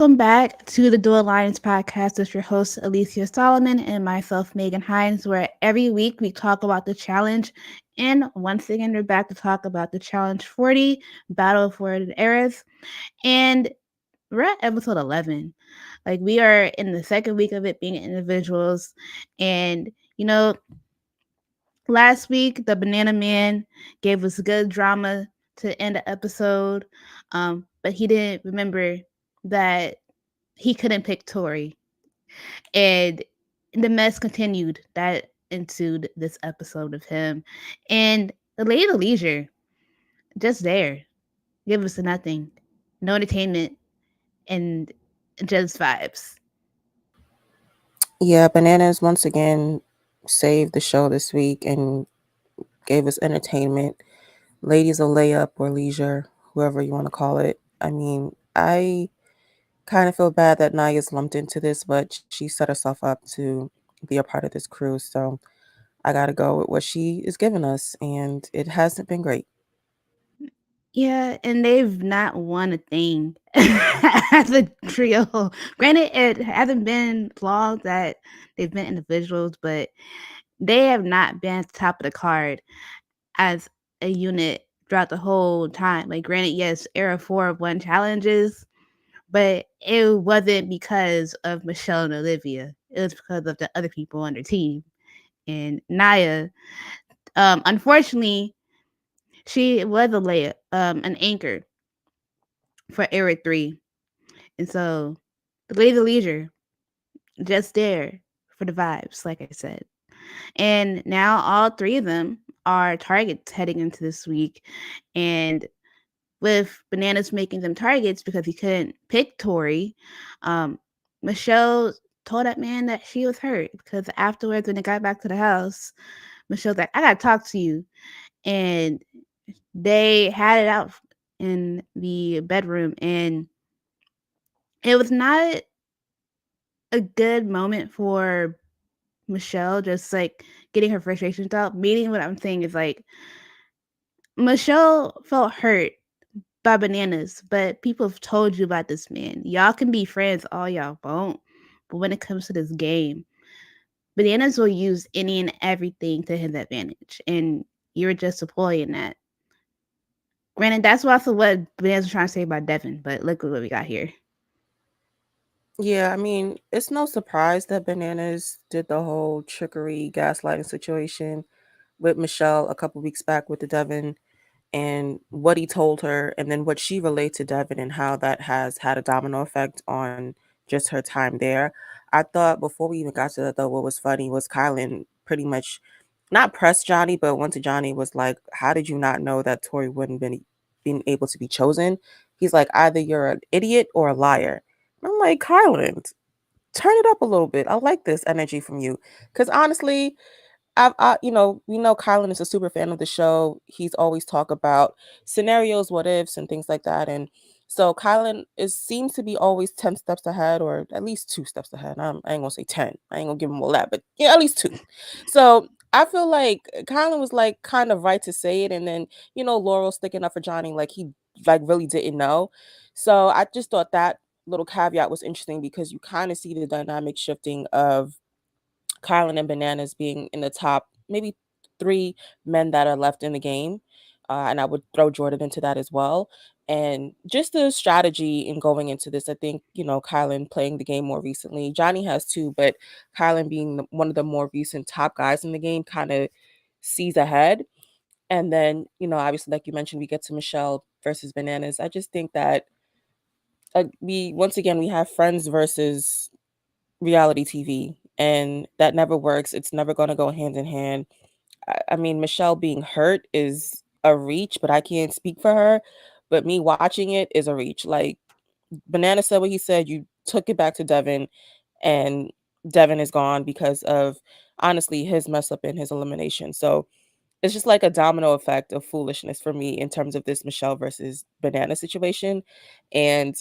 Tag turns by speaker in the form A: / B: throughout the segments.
A: Welcome back to the Duel podcast with your host Alicia Solomon and myself Megan Hines, where every week we talk about the challenge. And once again, we're back to talk about the challenge 40, Battle for the Eras. And we're at episode 11. Like, we are in the second week of it being individuals. And, you know, last week, the Banana Man gave us good drama to end the episode. But he didn't remember that he couldn't pick Tori. And the mess continued that ensued this episode of him. And the Lady of Leisure, just there. Give us nothing. No entertainment and just vibes.
B: Yeah, Bananas once again saved the show this week and gave us entertainment. Ladies of layup or leisure, whoever you want to call it. I mean, I kind of feel bad that Naya's lumped into this, but she set herself up to be a part of this cruise. So I got to go with what she is giving us, and it hasn't been great.
A: Yeah, and they've not won a thing as a trio. Granted, it hasn't been flaws that they've been individuals, but they have not been at the top of the card as a unit throughout the whole time. Like, granted, yes, Era 4 won challenges, but it wasn't because of Michelle and Olivia. It was because of the other people on their team. And Naya, unfortunately, she was an anchor for Era 3. And so the Lady of Leisure, just there for the vibes, like I said. And now all three of them are targets heading into this week. And with Bananas making them targets because he couldn't pick Tori, um, Michelle told that man that she was hurt because afterwards, when they got back to the house, Michelle's like, I gotta talk to you. And they had it out in the bedroom, and it was not a good moment for Michelle, just like getting her frustrations out. Meaning, what I'm saying is like, Michelle felt hurt by Bananas, but people have told you about this man. Y'all can be friends, all y'all won't. But when it comes to this game, Bananas will use any and everything to his advantage, and you're just deploying that. Granted, that's also what Bananas was trying to say about Devin, but look at what we got here.
B: Yeah, I mean, it's no surprise that Bananas did the whole trickery, gaslighting situation with Michelle a couple weeks back with the Devin and what he told her, and then what she relayed to Devin, and how that has had a domino effect on just her time there. I thought before we even got to that, though, what was funny was Kylan pretty much not pressed Johnny, but went to Johnny, was like, "How did you not know that Tori wouldn't been able to be chosen?" He's like, "Either you're an idiot or a liar." And I'm like, Kylan, turn it up a little bit. I like this energy from you, because honestly, we know Kylan is a super fan of the show. He's always talk about scenarios, what ifs, and things like that. And so Kylan is seems to be always 10 steps ahead, or at least 2 steps ahead. I ain't gonna say 10. I ain't gonna give him all that, but yeah, at least two. So I feel like Kylan was like kind of right to say it, and then Laurel sticking up for Johnny like he like really didn't know. So I just thought that little caveat was interesting, because you kind of see the dynamic shifting of Kylan and Bananas being in the top, maybe three men that are left in the game. And I would throw Jordan into that as well. And just the strategy in going into this, I think, Kylan playing the game more recently. Johnny has too, but Kylan being one of the more recent top guys in the game kind of sees ahead. And then, obviously, like you mentioned, we get to Michelle versus Bananas. I just think that once again, we have friends versus reality TV, and that never works. It's never going to go hand in hand. I mean, Michelle being hurt is a reach, but I can't speak for her. But me watching it is a reach. Like, Banana said what he said. You took it back to Devin, and Devin is gone because of, honestly, his mess up in his elimination. So it's just like a domino effect of foolishness for me in terms of this Michelle versus Banana situation. And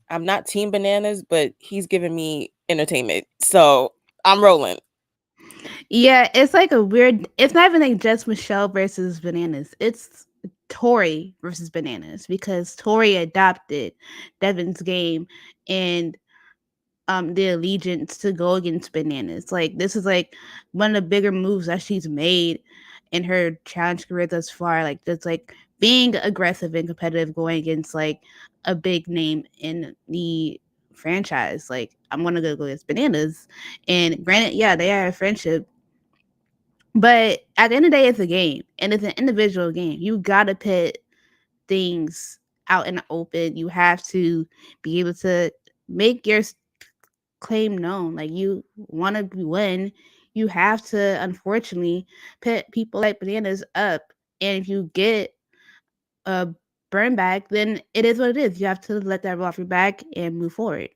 B: I'm not team Bananas, but he's giving me entertainment. So I'm rolling.
A: Yeah, it's like a weird. It's not even like just Michelle versus Bananas. It's Tori versus Bananas because Tori adopted Devin's game, and the allegiance to go against Bananas. Like this is like one of the bigger moves that she's made in her challenge career thus far. Like just like being aggressive and competitive, going against like a big name in the franchise. Like I'm gonna go against Bananas, and granted, yeah, they are a friendship, but at the end of the day, it's a game and it's an individual game. You gotta pit things out in the open. You have to be able to make your claim known. Like you want to win, you have to unfortunately put people like Bananas up. And if you get a burn back, then it is what it is. You have to let that roll off your back and move forward.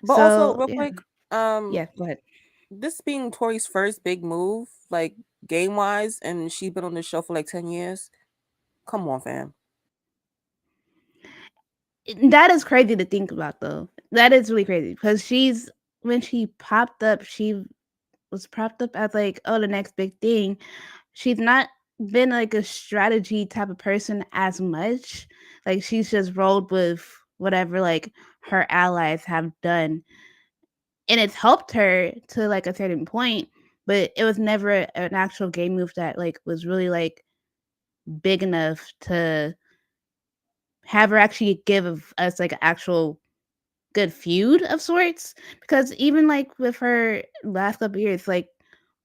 B: But also,
A: So
B: real
A: yeah,
B: quick, um,
A: yeah. Go ahead.
B: this being Tori's first big move, like game wise, and she's been on the show for like 10 years. Come on, fam.
A: That is crazy to think about, though. That is really crazy because she's when she popped up, she was propped up as like, oh, the next big thing. She's not been like a strategy type of person as much. Like she's just rolled with whatever like her allies have done. And it's helped her to like a certain point, but it was never an actual game move that like was really like big enough to have her actually give us like an actual good feud of sorts. Because even like with her last couple years, like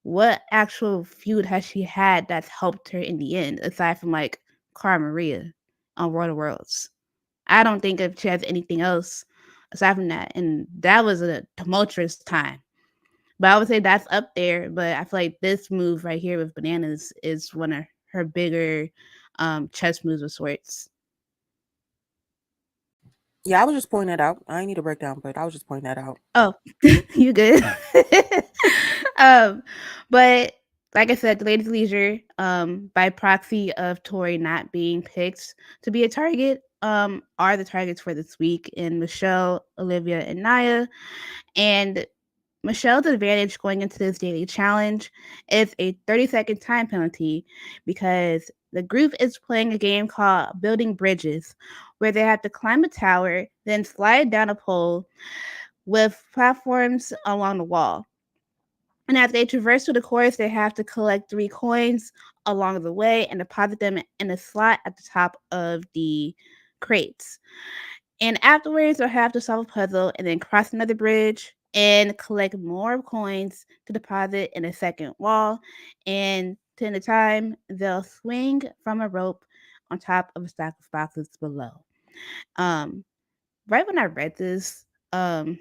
A: what actual feud has she had that's helped her in the end, aside from like Cara Maria on World of Worlds? I don't think if she has anything else aside from that. And that was a tumultuous time. But I would say that's up there. But I feel like this move right here with Bananas is one of her bigger chess moves of sorts.
B: Yeah, I was just pointing that out. I ain't need a breakdown, but I was just pointing that out.
A: Oh, you good. um, but like I said, the ladies' leisure, by proxy of Tori not being picked to be a target, are the targets for this week in Michelle, Olivia, and Naya. And Michelle's advantage going into this daily challenge is a 30-second time penalty because the group is playing a game called Building Bridges, where they have to climb a tower, then slide down a pole with platforms along the wall. And as they traverse through the course, they have to collect 3 coins along the way and deposit them in a slot at the top of the crates. And afterwards, they'll have to solve a puzzle and then cross another bridge and collect more coins to deposit in a second wall. And to end the time, they'll swing from a rope on top of a stack of boxes below. Um, right when I read this, a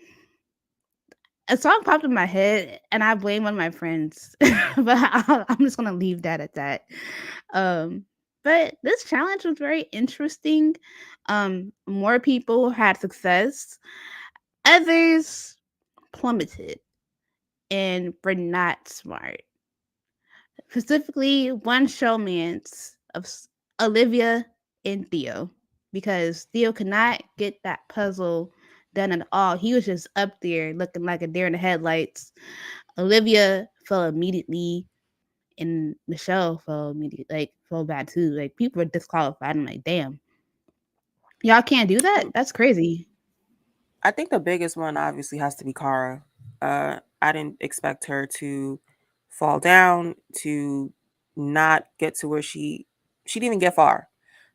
A: song popped in my head and I blame one of my friends, but I'm just gonna leave that at that. Um, but this challenge was very interesting. More people had success, others plummeted and were not smart. Specifically, one showman's of Olivia and Theo, because Theo could not get that puzzle done at all. He was just up there looking like a deer in the headlights. Olivia fell immediately, and Michelle fell immediately, like fell bad too. Like people were disqualified. I'm like, damn, y'all can't do that. That's crazy.
B: I think the biggest one obviously has to be Kara. I didn't expect her to fall down, to not get to where she didn't even get far.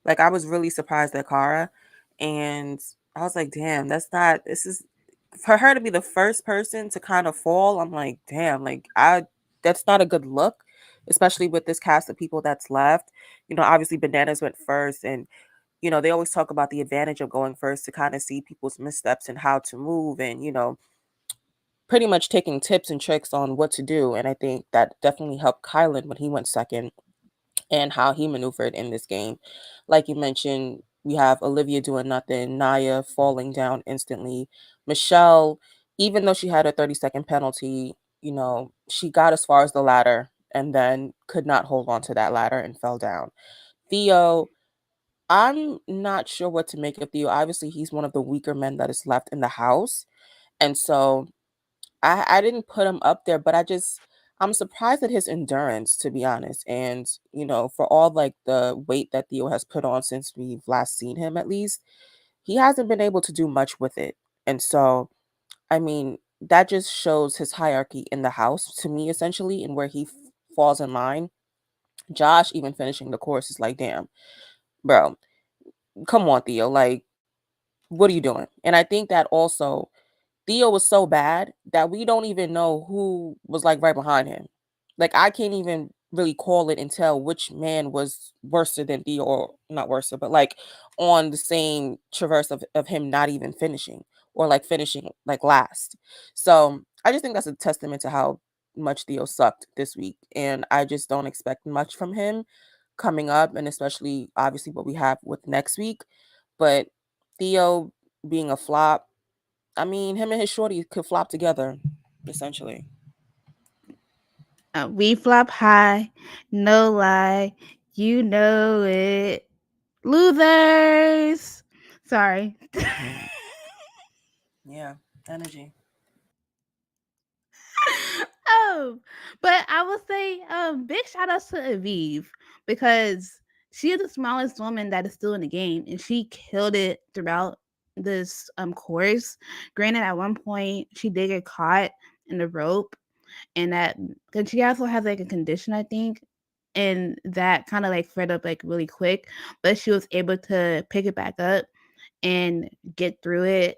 B: Like I was really surprised at Kara, and I was like, damn, that's not. This is for her to be the first person to kind of fall. I'm like, damn, like I that's not a good look, especially with this cast of people that's left. Obviously Bananas went first, and they always talk about the advantage of going first to kind of see people's missteps and how to move and, pretty much taking tips and tricks on what to do. And I think that definitely helped Kylan when he went second and how he maneuvered in this game. Like you mentioned, we have Olivia doing nothing, Naya falling down instantly, Michelle, even though she had a 30-second penalty, she got as far as the ladder and then could not hold on to that ladder and fell down. Theo, I'm not sure what to make of Theo. Obviously, he's one of the weaker men that is left in the house. And so I didn't put him up there, but I'm surprised at his endurance, to be honest. And, for all like the weight that Theo has put on since we've last seen him, at least, he hasn't been able to do much with it. And so, I mean, that just shows his hierarchy in the house to me, essentially, and where he falls in line. Josh, even finishing the course, is like, damn, bro, come on, Theo. Like, what are you doing? And I think that also Theo was so bad that we don't even know who was like right behind him. Like I can't even really call it and tell which man was worse than Theo, or not worse, but like on the same traverse of him not even finishing, or like finishing like last. So I just think that's a testament to how much Theo sucked this week. And I just don't expect much from him coming up, and especially obviously what we have with next week. But Theo being a flop, I mean, him and his shorty could flop together, essentially.
A: We flop high, no lie. You know it. Losers. Sorry.
B: Yeah, energy.
A: Oh, but I will say, big shout outs to Aviv because she is the smallest woman that is still in the game, and she killed it throughout this course. Granted, at one point she did get caught in the rope, and that because she also has like a condition, I think, and that kind of like fed up like really quick, but she was able to pick it back up and get through it.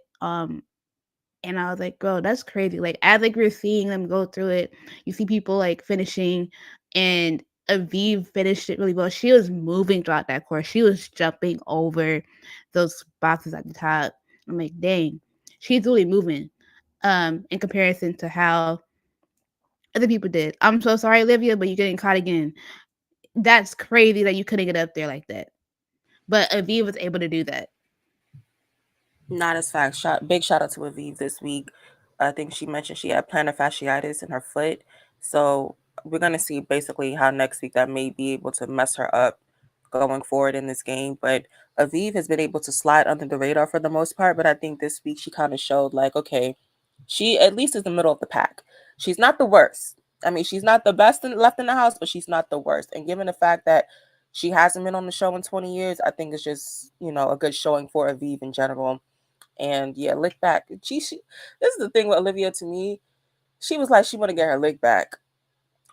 A: And I was like, bro, that's crazy. Like as like we're seeing them go through it, you see people like finishing, and Aviv finished it really well. She was moving throughout that course. She was jumping over those boxes at the top. I'm like, dang, she's really moving. In comparison to how other people did. I'm so sorry, Olivia, but you're getting caught again. That's crazy that you couldn't get up there like that. But Aviv was able to do that.
B: Not as fact. Big shout out to Aviv this week. I think she mentioned she had plantar fasciitis in her foot. So we're gonna see basically how next week that may be able to mess her up going forward in this game. But Aviv has been able to slide under the radar for the most part. But I think this week she kind of showed like, okay, she at least is the middle of the pack. She's not the worst. I mean, she's not the best left in the house, but she's not the worst. And given the fact that she hasn't been on the show in 20 years, I think it's just, a good showing for Aviv in general. And yeah, lick back. She this is the thing with Olivia to me. She was like she want to get her lick back.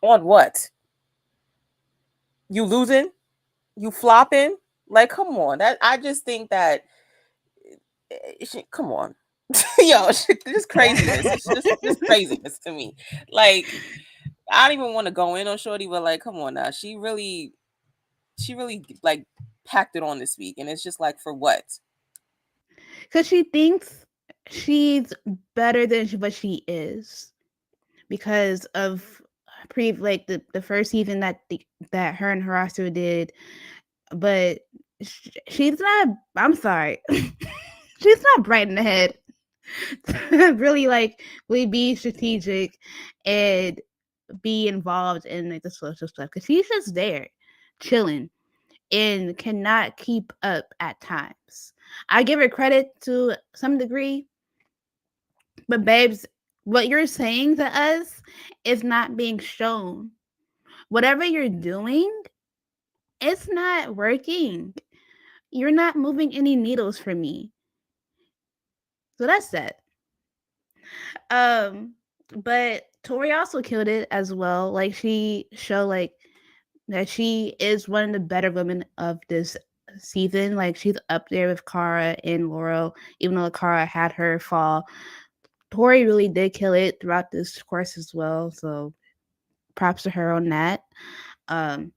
B: On what? You losing? You flopping? Like, come on. That I just think that come on. Yo, this craziness. It's just craziness to me. Like, I don't even want to go in on Shorty, but like, come on now. She really like packed it on this week. And it's just like for what?
A: Because she thinks she's better than what she is because of like the first season that her and Horacio did, but she's not. I'm sorry, she's not bright in the head. Really, like really be strategic and be involved in like the social stuff because she's just there, chilling, and cannot keep up at times. I give her credit to some degree, but babes, what you're saying to us is not being shown. Whatever you're doing, it's not working. You're not moving any needles for me. So that's that. Um, but Tori also killed it as well. Like she showed like that she is one of the better women of this season. Like she's up there with Kara and Laurel, even though Kara had her fall. Tori really did kill it throughout this course as well. So props to her on that. Um,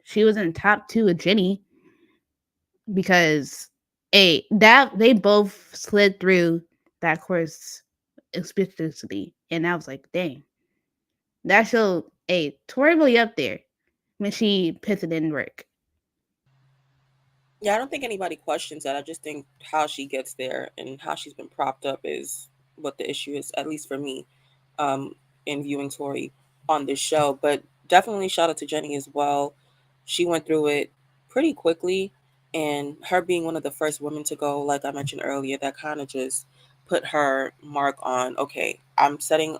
A: she was in top two with Jenny because that they both slid through that course expeditiously, and I was like, dang, that showed Tori really up there when she puts it in work.
B: Yeah, I don't think anybody questions that. I just think how she gets there and how she's been propped up is what the issue is, at least for me, um, in viewing Tori on this show. But definitely shout out to Jenny as well. She went through it pretty quickly, and her being one of the first women to go, like I mentioned earlier, that kind of just put her mark on, okay, I'm setting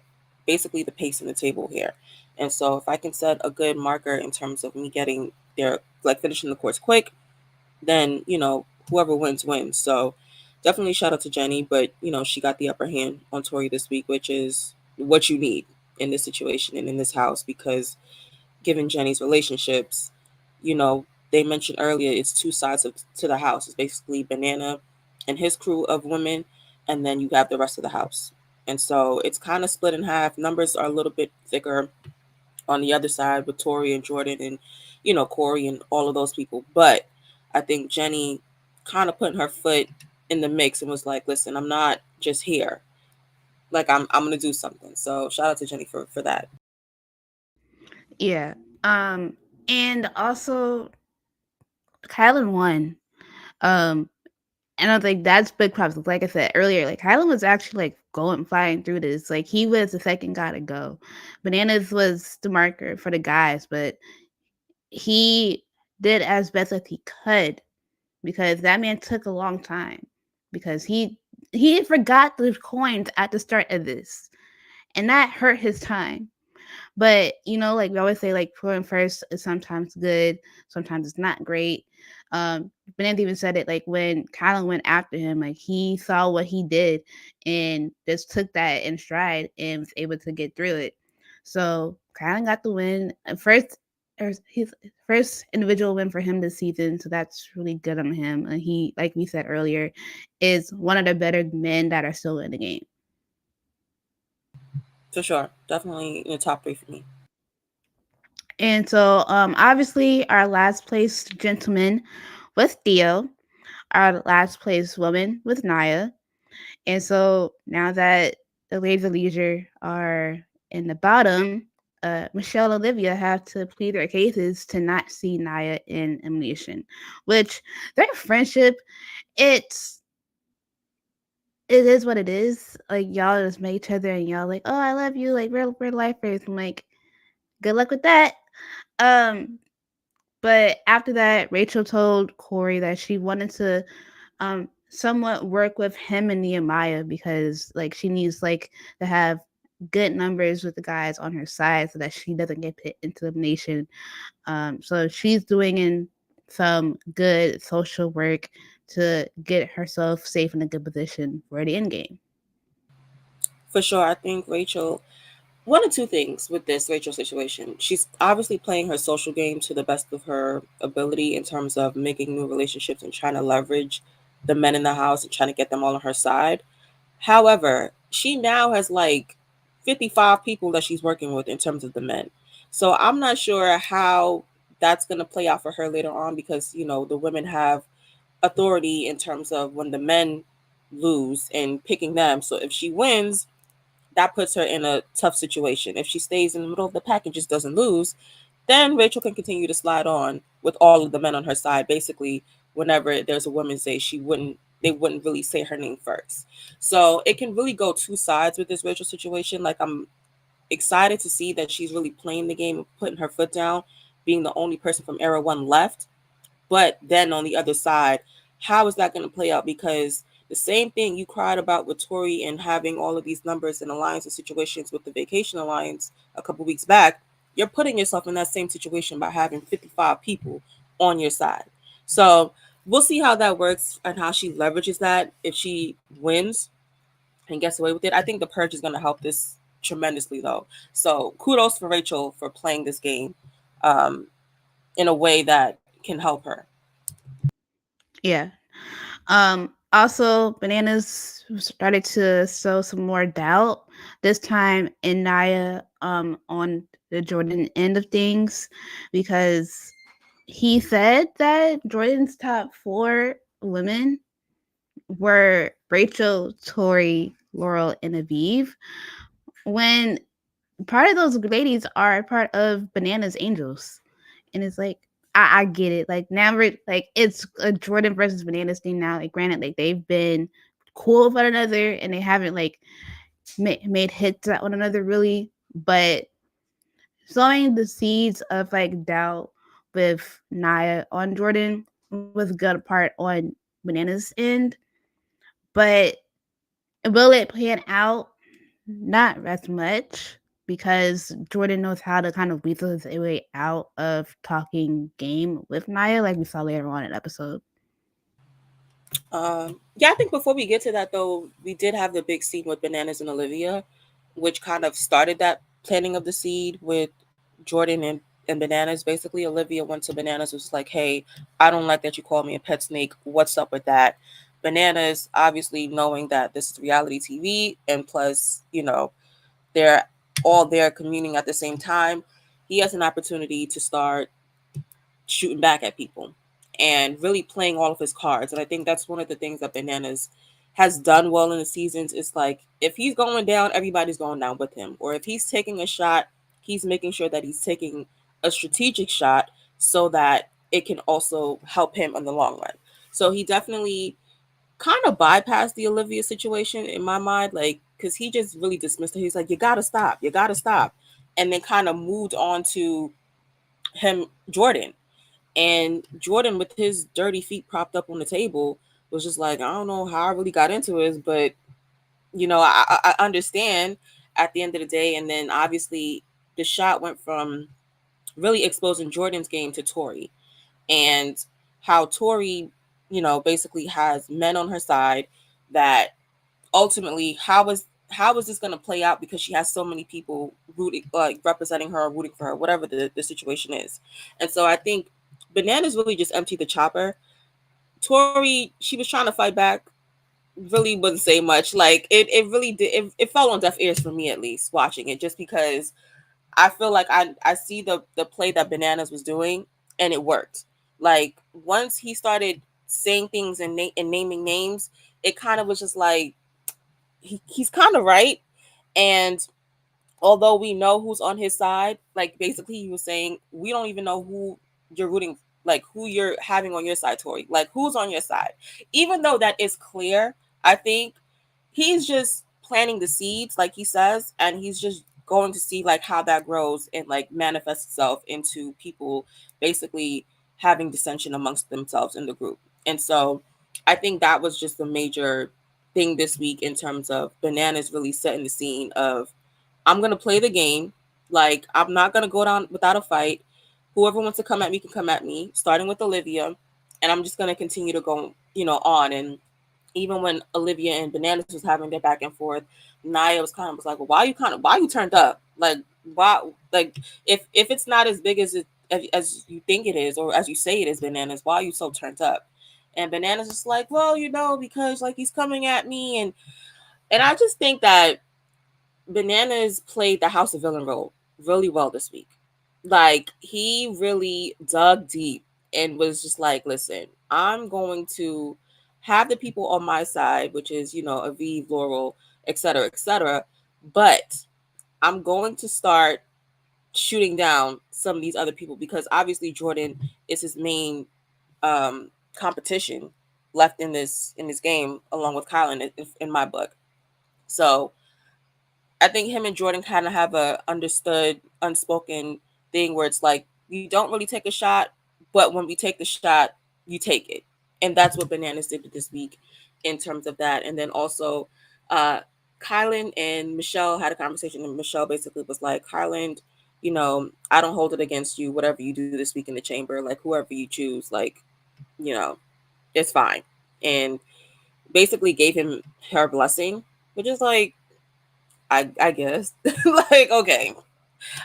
B: basically the pace in the table here. And so if I can set a good marker in terms of me getting there, like finishing the course quick, then whoever wins wins. So definitely shout out to Jenny, but she got the upper hand on Tori this week, which is what you need in this situation and in this house, because given Jenny's relationships, you know, they mentioned earlier it's two sides to the house. It's basically Banana and his crew of women, and then you have the rest of the house. And so it's kind of split in half. Numbers are a little bit thicker on the other side with Tori and Jordan and, Corey and all of those people. But I think Jenny kind of putting her foot in the mix and was like, listen, I'm not just here. Like I'm gonna do something. So shout out to Jenny for that.
A: Yeah. Um, and also Kylan won. Um, and I was like, that's big props. Like I said earlier, like Kylan was actually like going flying through this. Like he was the second guy to go. Bananas was the marker for the guys, but he did as best as he could because that man took a long time because he forgot the coins at the start of this, and that hurt his time. But like we always say, like pouring first is sometimes good, sometimes it's not great. Bennett even said it, like when Kylan went after him, like he saw what he did and just took that in stride and was able to get through it. So Kylan got the win. First, his first individual win for him this season, so that's really good on him. And he, like we said earlier, is one of the better men that are still in the game.
B: For sure. Definitely in the top three for me.
A: And so, obviously, our last place gentleman was Theo, our last place woman was Naya. And so, now that the ladies of leisure are in the bottom, Michelle and Olivia have to plead their cases to not see Naya in elimination, which their friendship, it's it is what it is. Like y'all just met each other and y'all like, oh, I love you, like we're lifers. I'm like, good luck with that. Um, But after that, Rachel told Corey that she wanted to somewhat work with him and Nehemiah because like she needs like to have good numbers with the guys on her side so that she doesn't get put into elimination. So she's doing in some good social work to get herself safe in a good position for the end game.
B: For sure. I think Rachel, one or two things with this Rachel situation. She's obviously playing her social game to the best of her ability in terms of making new relationships and trying to leverage the men in the house and trying to get them all on her side. However, she now has like 55 people that she's working with in terms of the men. So I'm not sure how that's going to play out for her later on because, the women have authority in terms of when the men lose and picking them. So if she wins, that puts her in a tough situation. If she stays in the middle of the pack and just doesn't lose, then Rachel can continue to slide on with all of the men on her side. Basically, whenever there's a Women's Day, they wouldn't really say her name first. So it can really go two sides with this Rachel situation. Like I'm excited to see that she's really playing the game and putting her foot down, being the only person from era one left. But then on the other side, how is that going to play out? Because the same thing you cried about with Tori and having all of these numbers and alliances situations with the Vacation Alliance a couple weeks back, you're putting yourself in that same situation by having 55 people on your side. So we'll see how that works and how she leverages that if she wins and gets away with it. I think the purge is going to help this tremendously, though. So kudos for Rachel for playing this game um, in a way that can help her.
A: Yeah. Also, Bananas started to sow some more doubt this time in Naya on the Jordan end of things because he said that Jordan's top four women were Rachel, Tori, Laurel, and Aviv. When part of those ladies are part of Bananas Angels, and it's like I get it. Like now, like it's a Jordan versus Bananas thing now. Like granted, like they've been cool with one another, and they haven't like made hits at one another really, but sowing the seeds of like doubt with Naya on Jordan was good part on Bananas end, but will it pan out? Not as much because Jordan knows how to kind of weasel his way out of talking game with Naya, like we saw later on in the episode.
B: Yeah, I think before we get to that though, we did have the big scene with Bananas and Olivia, which kind of started that planting of the seed with Jordan and Bananas. Basically, Olivia went to Bananas, was like, "Hey, I don't like that you call me a pet snake. What's up with that?" Bananas, obviously knowing that this is reality TV, and plus, they're all there communing at the same time. He has an opportunity to start shooting back at people and really playing all of his cards. And I think that's one of the things that Bananas has done well in the seasons. Is like if he's going down, everybody's going down with him. Or if he's taking a shot, he's making sure that he's taking a strategic shot so that it can also help him in the long run. So he definitely kind of bypassed the Olivia situation in my mind, like because he just really dismissed it. He's like, you gotta stop, and then kind of moved on to him, Jordan, and Jordan, with his dirty feet propped up on the table, was just like, I don't know how I really got into this, but I understand at the end of the day. And then obviously the shot went from really exposing Jordan's game to Tori, and how Tori, basically has men on her side that ultimately how is this going to play out because she has so many people rooting, like representing her, rooting for her, whatever the situation is. And so I think Bananas really just emptied the chopper. Tori, she was trying to fight back, really wouldn't say much. Like it really did, it fell on deaf ears for me, at least watching it, just because I feel like I see the play that Bananas was doing, and it worked. Like once he started saying things and naming names, it kind of was just like he's kind of right. And although we know who's on his side, like basically he was saying, we don't even know who you're rooting, like who you're having on your side, Tori. Like who's on your side? Even though that is clear, I think he's just planting the seeds, like he says, and he's just going to see like how that grows and like manifests itself into people basically having dissension amongst themselves in the group. And so I think that was just a major thing this week in terms of Bananas really setting the scene of, I'm gonna play the game. Like I'm not gonna go down without a fight. Whoever wants to come at me can come at me, starting with Olivia, and I'm just gonna continue to go, on. And even when Olivia and Bananas was having their back and forth, Naya was like, well, why you turned up? Like why, like if it's not as big as as you think it is, or as you say it is, Bananas, why are you so turned up? And Bananas is like, well, because like he's coming at me, and I just think that Bananas played the House of Villain role really well this week. Like he really dug deep and was just like, listen, I'm going to have the people on my side, which is, Aviv, Laurel, etc., etc. But I'm going to start shooting down some of these other people because obviously Jordan is his main competition left in this game, along with Kylan in my book. So I think him and Jordan kind of have a understood, unspoken thing where it's like you don't really take a shot, but when we take the shot, you take it, and that's what Bananas did this week in terms of that. And then also, uh, Kylan and Michelle had a conversation, and Michelle basically was like, "Kylan, I don't hold it against you. Whatever you do this week in the chamber, like whoever you choose, like, you know, it's fine." And basically gave him her blessing, which is like I guess like okay,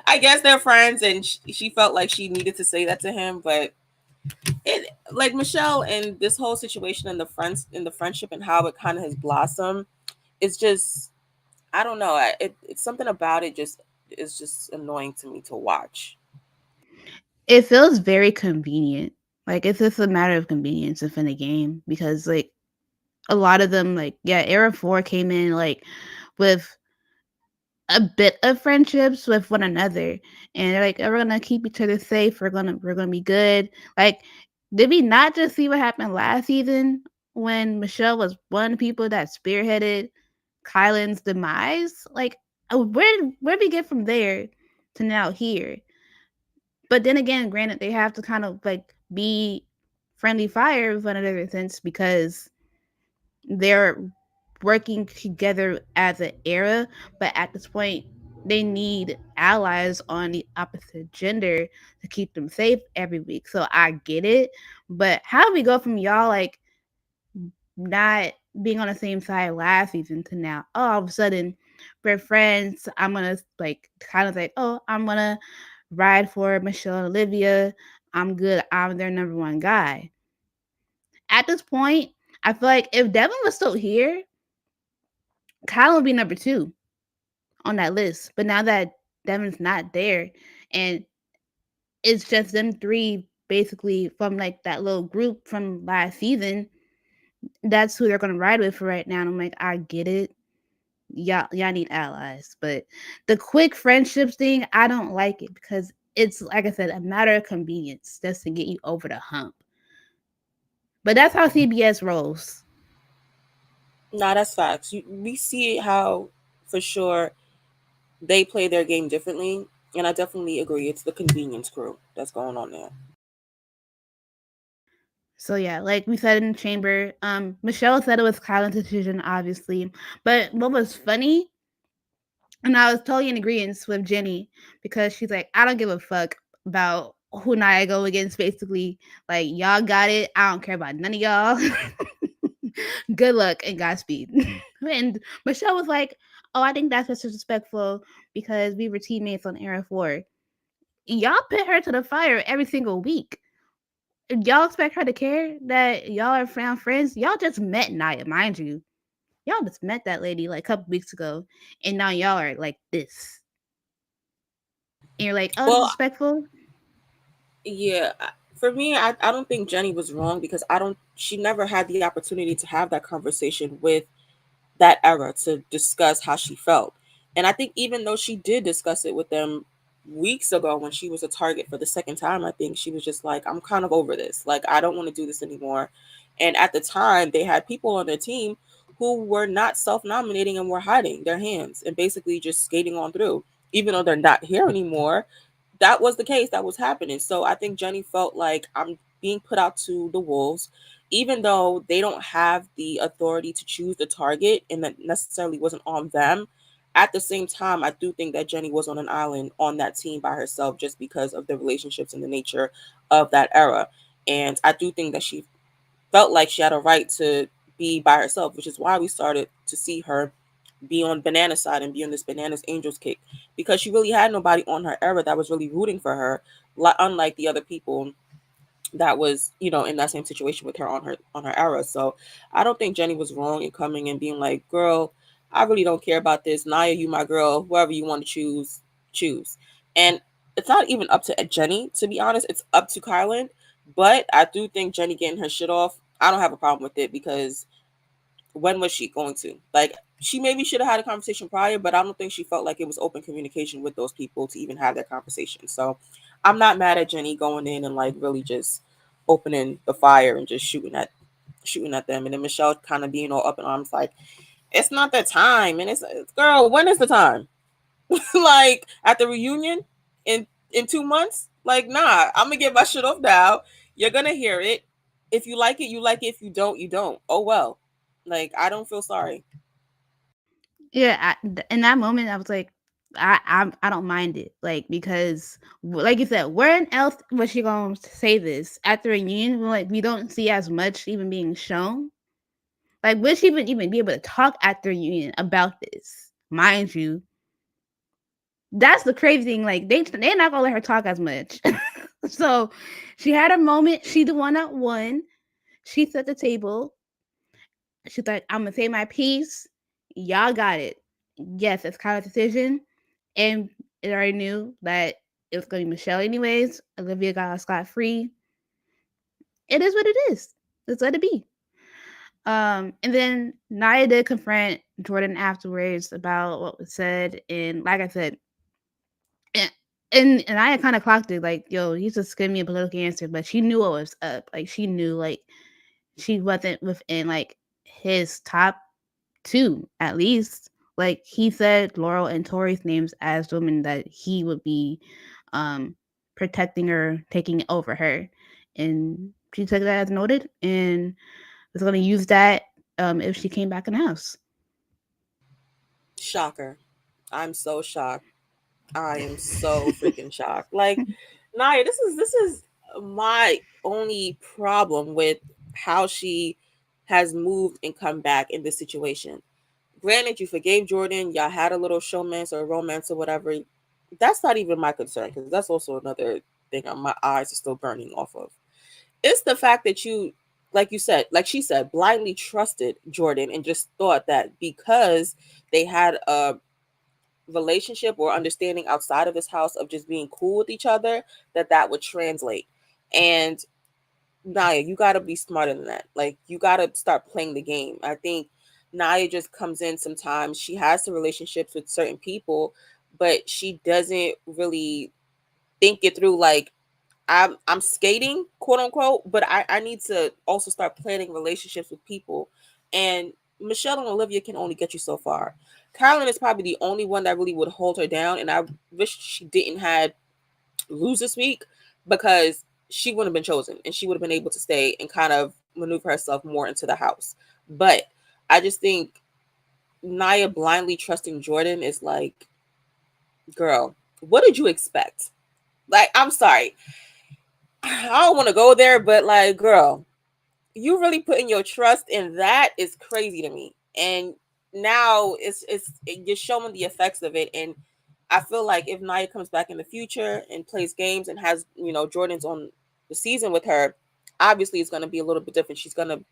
B: I guess they're friends, and she felt like she needed to say that to him. But it, like Michelle and this whole situation and the friendship and how it kind of has blossomed, it's just I don't know. It's something about it just is just annoying to me to watch.
A: It feels very convenient. Like it's just a matter of convenience within the game because like a lot of them like yeah, Era 4 came in like with a bit of friendships with one another and they're like, oh, we're gonna keep each other safe, we're gonna be good. Like did we not just see what happened last season when Michelle was one of the people that spearheaded Kylan's demise? Like where we get from there to now here? But then again, granted, they have to kind of like be friendly fire with one another since because they're working together as an era. But at this point, they need allies on the opposite gender to keep them safe every week. So I get it, but how do we go from y'all like not being on the same side last season to now? Oh, all of a sudden we're friends. I'm gonna like kind of like, oh, I'm gonna ride for Michelle and Olivia. I'm good. I'm their number one guy. At this point, I feel like if Devin was still here, Kyle would be number two on that list. But now that Devin's not there, and it's just them three basically from like that little group from last season, that's who they're gonna ride with for right now. And I'm like, I get it. Y'all need allies. But the quick friendships thing, I don't like it because it's like I said, a matter of convenience just to get you over the hump. But that's how CBS rolls.
B: Nah, that's facts. We see how, for sure, they play their game differently, and I definitely agree. It's the convenience crew that's going on there.
A: So yeah, like we said in the chamber, Michelle said it was Kylan's decision, obviously. But what was funny, and I was totally in agreement with Jenny because she's like, I don't give a fuck about who Nia go against. Basically, like y'all got it. I don't care about none of y'all. Good luck and Godspeed. And Michelle was like, oh, I think that's disrespectful because we were teammates on Era 4. Y'all put her to the fire every single week. Y'all expect her to care that y'all are found friends? Y'all just met Naya, mind you. Y'all just met that lady like a couple weeks ago, and now y'all are like this. And you're like, oh,
B: Well,
A: disrespectful?
B: yeah, for me, I don't think Jenny was wrong because I don't. She never had the opportunity to have that conversation with that era to discuss how she felt. And I think even though she did discuss it with them weeks ago when she was a target for the second time, I think she was just like, I'm kind of over this. Like, I don't want to do this anymore. And at the time, they had people on their team who were not self nominating and were hiding their hands and basically just skating on through. Even though they're not here anymore, that was the case that was happening. So I think Jenny felt like I'm being put out to the wolves, even though they don't have the authority to choose the target and that necessarily wasn't on them. At the same time, I do think that Jenny was on an island on that team by herself just because of the relationships and the nature of that era. And I do think that she felt like she had a right to be by herself, which is why we started to see her be on Banana's side and be on this Bananas Angels kick because she really had nobody on her era that was really rooting for her, unlike the other people that was in that same situation with her on her era. So I don't think Jenny was wrong in coming and being like, girl, I really don't care about this. Naya, you my girl. Whoever you want to choose. And it's not even up to Jenny, to be honest. It's up to Kylan. But I do think Jenny getting her shit off, I don't have a problem with it because when was she going to? Like, she maybe should have had a conversation prior, but I don't think she felt like it was open communication with those people to even have that conversation. So I'm not mad at Jenny going in and like really just opening the fire and just shooting at them. And then Michelle kind of being all up in arms like, it's not the time. And it's girl, when is the time? Like at the reunion in 2 months? Like, nah, I'm gonna get my shit off now. You're gonna hear it. If you like it, you like it. If you don't, you don't. Oh well. Like, I don't feel sorry.
A: Yeah, in that moment, I was like, I don't mind it, like because like you said, where else was she gonna say this at the reunion? Like we don't see as much even being shown. Like would she even be able to talk at the reunion about this? Mind you, that's the crazy thing. Like they're not gonna let her talk as much. So she had a moment. She the one that won. She set the table. She's like, I'm gonna say my piece. Y'all got it. Yes, it's kind of a decision. And it already knew that it was gonna be Michelle anyways. Olivia got scot free. It is what it is. Let's let it be. And then Nia did confront Jordan afterwards about what was said, and like I said, and and I kind of clocked it, like, yo, he's just giving me a political answer, but she knew what was up. Like she knew, like she wasn't within like his top two at least. Like he said Laurel and Tori's names as women that he would be um protecting her, taking over her. And she took that as noted and was gonna use that if she came back in the house.
B: Shocker. I'm so shocked. I am so freaking shocked. Like, Naya, this is my only problem with how she has moved and come back in this situation. Granted, you forgave Jordan, y'all had a little showmance or romance or whatever. That's not even my concern because that's also another thing my eyes are still burning off of. It's the fact that you, like you said, like she said, blindly trusted Jordan and just thought that because they had a relationship or understanding outside of this house of just being cool with each other, that that would translate. And Naya, you got to be smarter than that. Like, you got to start playing the game. I think Naya just comes in sometimes. She has some relationships with certain people, but she doesn't really think it through. Like, I'm skating, quote unquote, but I need to also start planning relationships with people. And Michelle and Olivia can only get you so far. Carolyn is probably the only one that really would hold her down, and I wish she didn't had lose this week because she would have been chosen and she would have been able to stay and kind of maneuver herself more into the house. But I just think Naya blindly trusting Jordan is like, girl, what did you expect? Like, I'm sorry. I don't want to go there, but like, girl, you really putting your trust in that is crazy to me. And now you're showing the effects of it. And I feel like if Nia comes back in the future and plays games and has, Jordan's on the season with her, obviously it's going to be a little bit different. She's going to,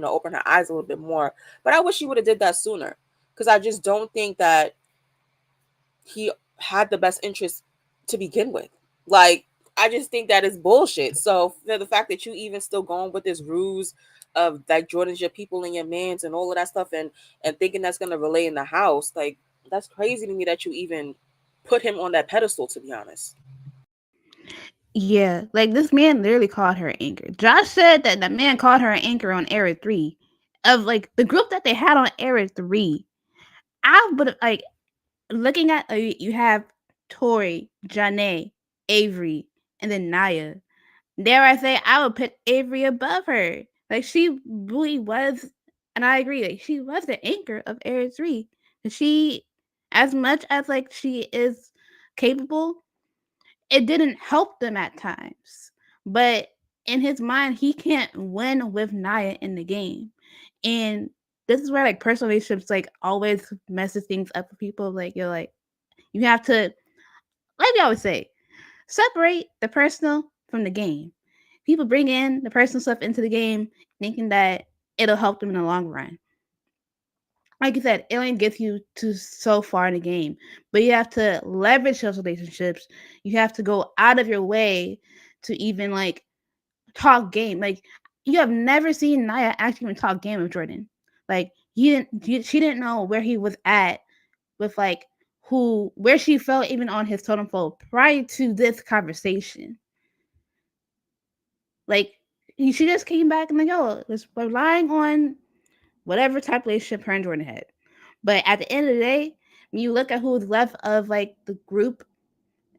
B: open her eyes a little bit more. But I wish she would have did that sooner because I just don't think that he had the best interest to begin with. Like, I just think that is bullshit. So for the fact that you even still going with this ruse of like Jordan's your people and your mans and all of that stuff, and thinking that's gonna relay in the house, like, that's crazy to me that you even put him on that pedestal. To be honest,
A: Yeah, like this man literally called her an anchor. Josh said that the man called her an anchor on Era 3. Of like the group that they had on Era 3. I would have like looking at you have Tori, Janae, Avery, and then Naya. Dare I say I would put Avery above her. Like she really was, and I agree. Like she was the anchor of Era 3. She, as much as like she is capable, it didn't help them at times. But in his mind, he can't win with Naya in the game. And this is where like personal relationships like always messes things up for people. Like you're like you have to, like we always say, separate the personal from the game. People bring in the personal stuff into the game thinking that it'll help them in the long run. Like you said, it only gets you to so far in the game, but you have to leverage those relationships. You have to go out of your way to even like talk game. Like you have never seen Naya actually even talk game with Jordan. Like she didn't know where he was at with like where she felt even on his totem pole prior to this conversation. Like she just came back and like, yo, was relying on whatever type of relationship her and Jordan had. But at the end of the day, when you look at who's left of like the group,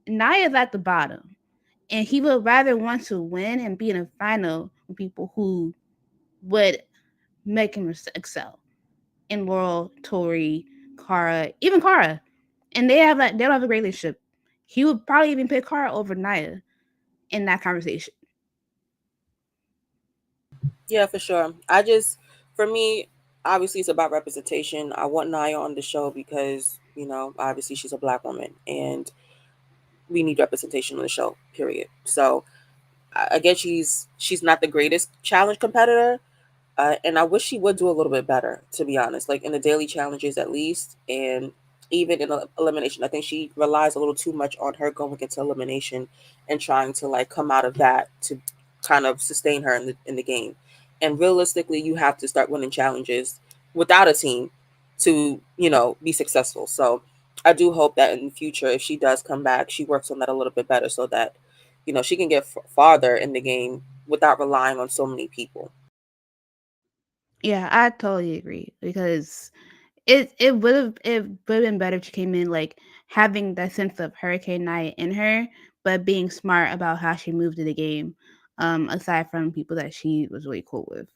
A: Naya's at the bottom. And he would rather want to win and be in a final with people who would make him excel. In Laurel, Tori, Kara, even Kara. And they don't have a great relationship. He would probably even pick Kara over Naya in that conversation.
B: yeah, for sure. For me, obviously, it's about representation. I want Naya on the show because obviously she's a black woman and we need representation on the show. Period. So I guess she's not the greatest challenge competitor, and I wish she would do a little bit better, to be honest. Like in the daily challenges, at least, and even in elimination, I think she relies a little too much on her going into elimination and trying to like come out of that to kind of sustain her in the game. And realistically, you have to start winning challenges without a team to be successful. So I do hope that in the future, if she does come back, she works on that a little bit better so that she can get farther in the game without relying on so many people.
A: Yeah, I totally agree because it would have been better if she came in like having that sense of Hurricane Night in her, but being smart about how she moved to the game. Aside from people that she was really cool with,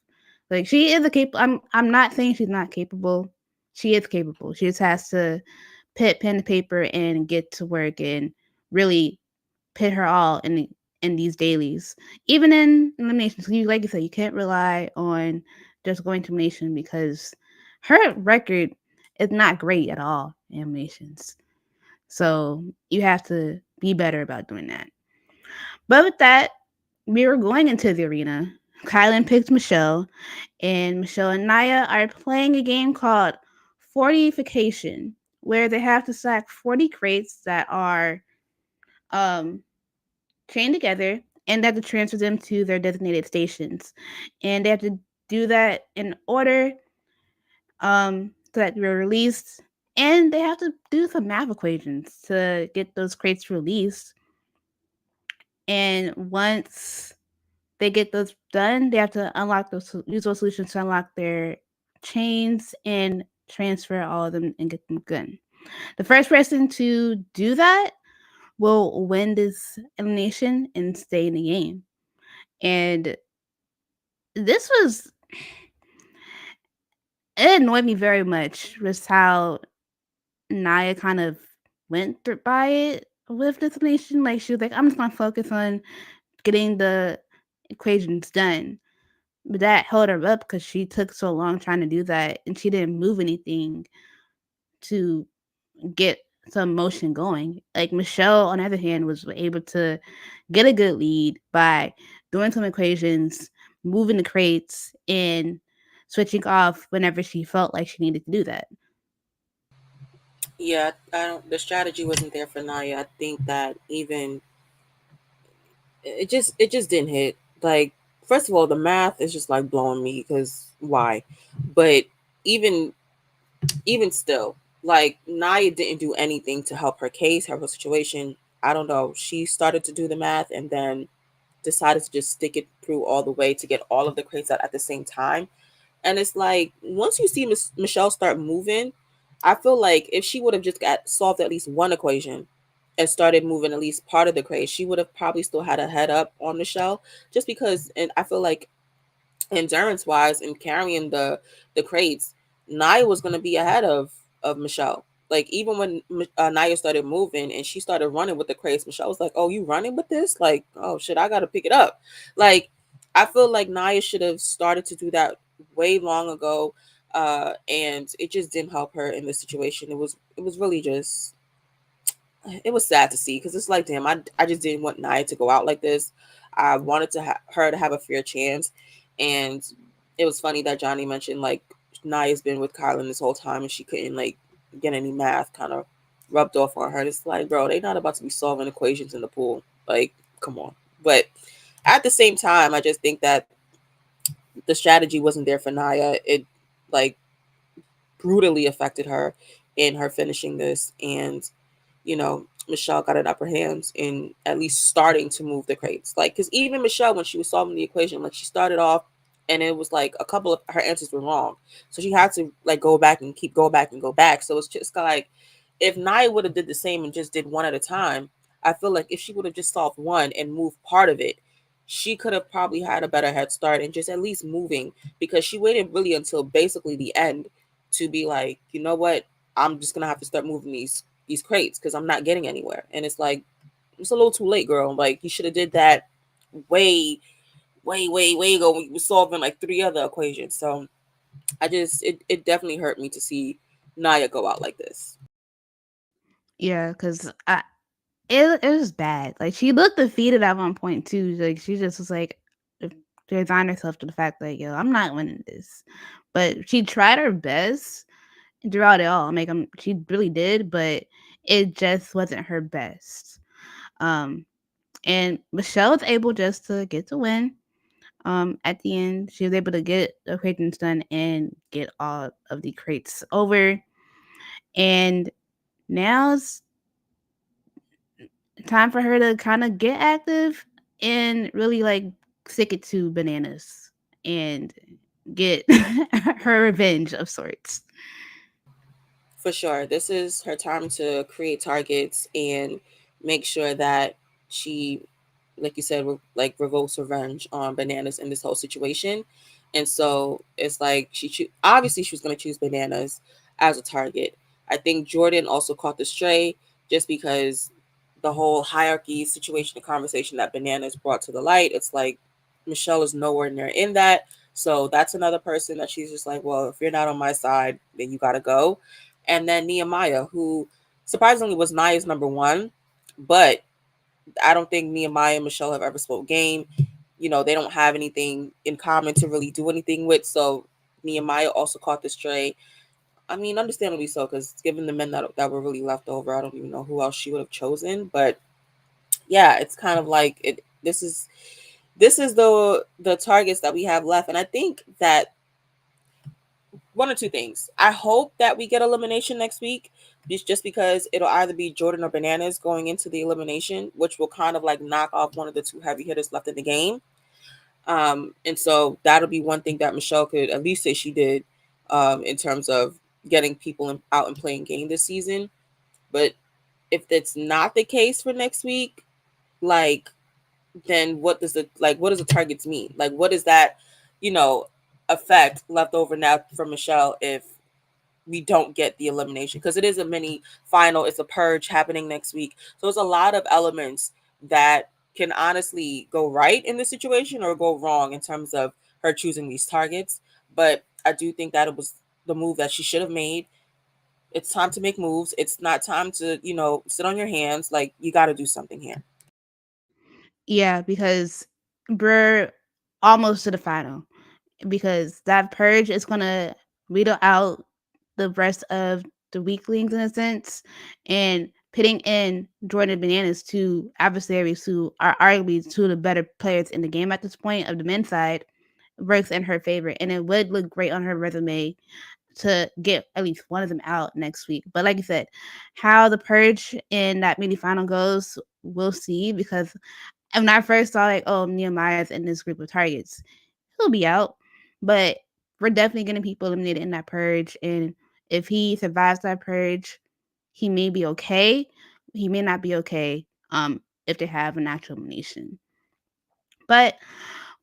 A: like she is a capable. I'm not saying she's not capable. She is capable. She just has to put pen to paper and get to work and really put her all in these dailies, even in eliminations. You like you said, you can't rely on just going to elimination because her record is not great at all in eliminations. So you have to be better about doing that. But with that, we were going into the arena. Kylan picked Michelle, and Michelle and Naya are playing a game called Fortification, where they have to select 40 crates that are um, chained together, and they have to transfer them to their designated stations. And they have to do that in order so that they're released. And they have to do some math equations to get those crates released. And once they get those done, they have to unlock those, use those solutions to unlock their chains and transfer all of them and get them done. The first person to do that will win this elimination and stay in the game. And this was, it annoyed me very much was how Naya kind of went through by it with this elimination. Like she was like, I'm just gonna focus on getting the equations done. But that held her up because she took so long trying to do that and she didn't move anything to get some motion going. Like Michelle, on the other hand, was able to get a good lead by doing some equations, moving the crates, and switching off whenever she felt like she needed to do that.
B: Yeah, I don't. The strategy wasn't there for Naya. I think that even it just didn't hit. Like, first of all, the math is just like blowing me because why? But even even still, like Naya didn't do anything to help her case, help her situation. I don't know. She started to do the math and then decided to just stick it through all the way to get all of the crates out at the same time. And it's like once you see Michelle start moving, I feel like if she would have just got solved at least one equation and started moving at least part of the crate, she would have probably still had a head up on Michelle. Just because, and I feel like endurance wise and carrying the crates, Naya was going to be ahead of Michelle. Like even when Naya started moving and she started running with the crates, Michelle was like, "Oh, you running with this? Like, oh shit, I got to pick it up." Like, I feel like Naya should have started to do that way long ago, and it just didn't help her in this situation. It was really just it was sad to see because it's like, damn, I just didn't want Nia to go out like this. I wanted her to have a fair chance, and it was funny that Johnny mentioned like Nia's been with Kylan this whole time and she couldn't like get any math kind of rubbed off on her. It's like, bro, they not about to be solving equations in the pool. Like, come on. But at the same time, I just think that the strategy wasn't there for Nia. It like brutally affected her in her finishing this. And, Michelle got an upper hand in at least starting to move the crates. Like, because even Michelle, when she was solving the equation, like she started off and it was like a couple of her answers were wrong. So she had to like go back and keep go back and go back. So it's just like if Nia would have did the same and just did one at a time, I feel like if she would have just solved one and moved part of it, she could have probably had a better head start and just at least moving because she waited really until basically the end to be like, you know what, I'm just gonna have to start moving these crates because I'm not getting anywhere. And it's like it's a little too late, girl. Like you should have did that way, way ago when you were solving like three other equations. So it definitely hurt me to see Naya go out like this.
A: Yeah, because it was bad. Like she looked defeated at one point too. Like she just was like resigned herself to the fact that yo, I'm not winning this. But she tried her best throughout it all. Like she really did, but it just wasn't her best. Um, and Michelle was able just to get the win. At the end, she was able to get the crates done and get all of the crates over. And now it's time for her to kind of get active and really like stick it to bananas and get her revenge of sorts.
B: For sure. This is her time to create targets and make sure that she, like you said, like revokes revenge on Bananas in this whole situation. And so it's like obviously she was going to choose Bananas as a target, I think Jordan also caught the stray just because the whole hierarchy situation and conversation that Bananas brought to the light. It's like Michelle is nowhere near in that. So that's another person that she's just like, well, if you're not on my side, then you gotta go. And then Nehemiah, who surprisingly was Naya's number one, but I don't think Nehemiah and Michelle have ever spoke game. You know, they don't have anything in common to really do anything with. So Nehemiah also caught the stray. I mean, understandably so, because given the men that were really left over, I don't even know who else she would have chosen. But yeah, it's kind of like it. This is the targets that we have left, and I think that one or two things. I hope that we get elimination next week, just because it'll either be Jordan or Bananas going into the elimination, which will kind of like knock off one of the two heavy hitters left in the game. And so that'll be one thing that Michelle could at least say she did, in terms of getting people out and playing game this season. But if that's not the case for next week, like, then what does the targets mean? Like, what does that, you know, effect left over now for Michelle if we don't get the elimination? Because it is a mini final, it's a purge happening next week. So there's a lot of elements that can honestly go right in this situation or go wrong in terms of her choosing these targets. But I do think that it was the move that she should have made. It's time to make moves. It's not time to, sit on your hands. Like, you got to do something here.
A: Yeah, because we're almost to the final. Because that purge is gonna weedle out the rest of the weaklings in a sense, and pitting in Jordan Bananas to adversaries who are arguably two of the better players in the game at this point of the men's side works in her favor, and it would look great on her resume to get at least one of them out next week. But like I said, how the purge in that mini final goes, we'll see. Because when I first saw like, oh, Nehemiah's in this group of targets, he'll be out. But we're definitely getting people eliminated in that purge. And if he survives that purge, he may be okay. He may not be okay if they have a natural elimination. But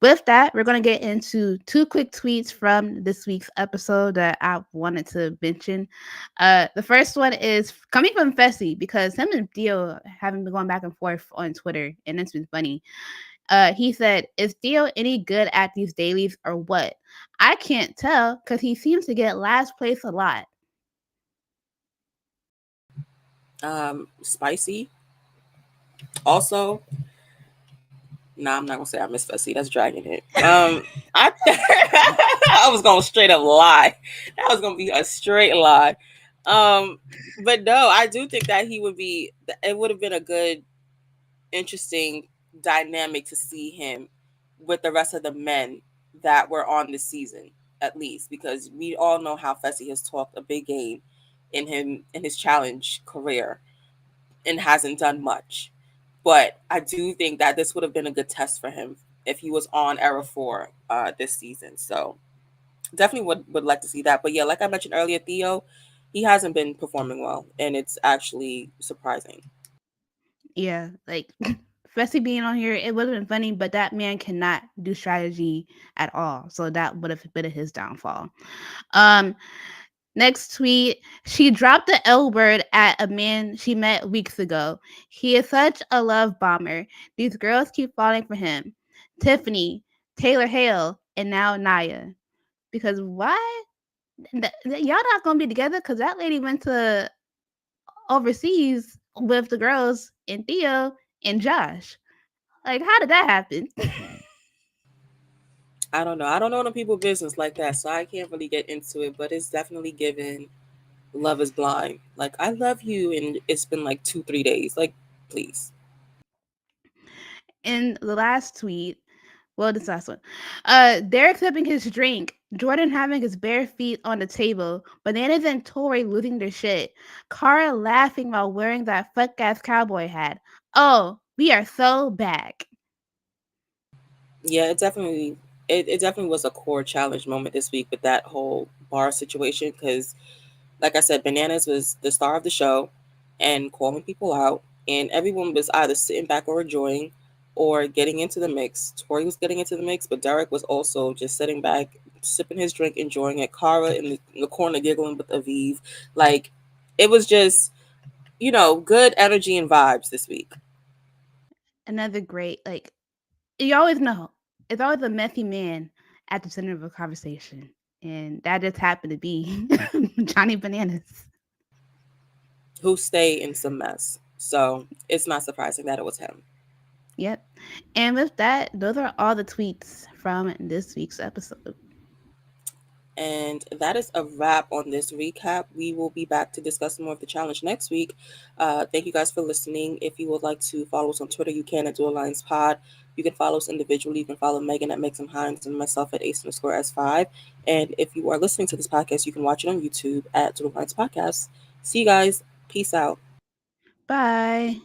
A: with that, we're going to get into two quick tweets from this week's episode that I wanted to mention. The first one is coming from Fessy, because him and Theo haven't been going back and forth on Twitter, and it's been funny. He said, "Is Theo any good at these dailies or what? I can't tell because he seems to get last place a lot."
B: Spicy. Also, nah, I'm not gonna say I miss Fessy. That's dragging it. I I was gonna straight up lie. That was gonna be a straight lie. Um, but no, I do think that he would be. It would have been a good, interesting dynamic to see him with the rest of the men that were on this season, at least, because we all know how Fessy has talked a big game in his challenge career and hasn't done much. But I do think that this would have been a good test for him if he was on Era 4 this season. So definitely would like to see that. But yeah, like I mentioned earlier, Theo, he hasn't been performing well, and it's actually surprising.
A: Yeah, like Fessy being on here, it would have been funny, but that man cannot do strategy at all. So that would have been his downfall. Um, Next tweet, she dropped the L word at a man she met weeks ago. He is such a love bomber. These girls keep falling for him. Tiffany, Taylor Hale, and now Naya. Because why? Y'all not gonna be together? Because that lady went to overseas with the girls and Theo and Josh. Like, how did that happen?
B: I don't know. I don't know the people business like that, so I can't really get into it. But it's definitely given love is blind. Like, I love you, and it's been like 2 3 days. Like, please.
A: In the last tweet, well, this last one, Derek sipping his drink, Jordan having his bare feet on the table, Bananas and Tori losing their shit, Kara laughing while wearing that fuck ass cowboy hat. Oh, we are so back.
B: Yeah, it definitely was a core challenge moment this week with that whole bar situation because, like I said, Bananas was the star of the show and calling people out, and everyone was either sitting back or enjoying or getting into the mix. Tori was getting into the mix, but Derek was also just sitting back, sipping his drink, enjoying it. Kara in the corner giggling with Aviv. Like, It was just, good energy and vibes this week.
A: Another great, like, you always know it's always a messy man at the center of a conversation, and that just happened to be Johnny Bananas.
B: Who stay in some mess. So it's not surprising that it was him.
A: Yep. And with that, those are all the tweets from this week's episode.
B: And that is a wrap on this recap. We will be back to discuss more of the challenge next week. Thank you guys for listening. If you would like to follow us on Twitter, you can at Duel Lines Pod. You can follow us individually. You can follow Megan at Make Some Hines and myself at Ace_S5. And if you are listening to this podcast, you can watch it on YouTube at Duel Lines Podcast. See you guys. Peace out.
A: Bye.